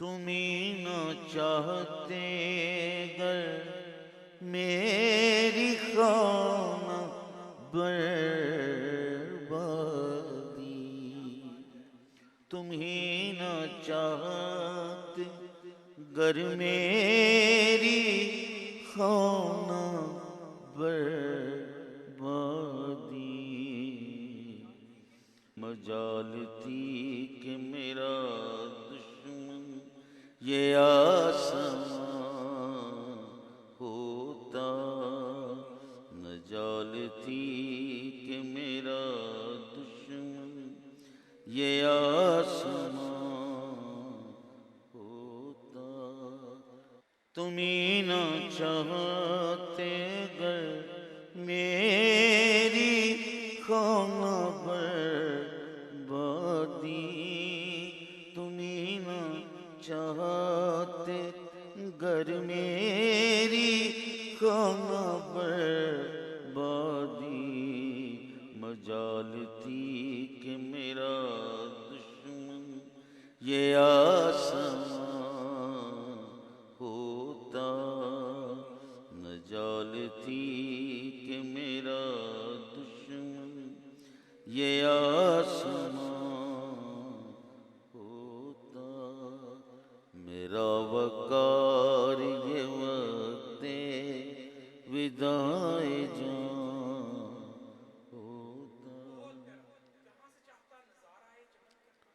تمہیں نہ چاہتے گر میری خانہ بربادی، تمہیں نہ چاہتے گر میری خانہ بربادی، مجال تھی کہ میرا دشمن یہ آسمان ہوتا، مجال تھی کہ میرا دشمن یہ آسمان ہوتا، تمہیں نہ چاہتے گر میری خانہ بربادی، تمہیں نہ چاہتے گر میری خانہ بربادی، مجال تھی کہ میرا دشمن یہ آسمان ہوتا، مجال تھی کہ میرا دشمن یہ آسمان ہوتا، میرا وقار یہ وقت وداع جان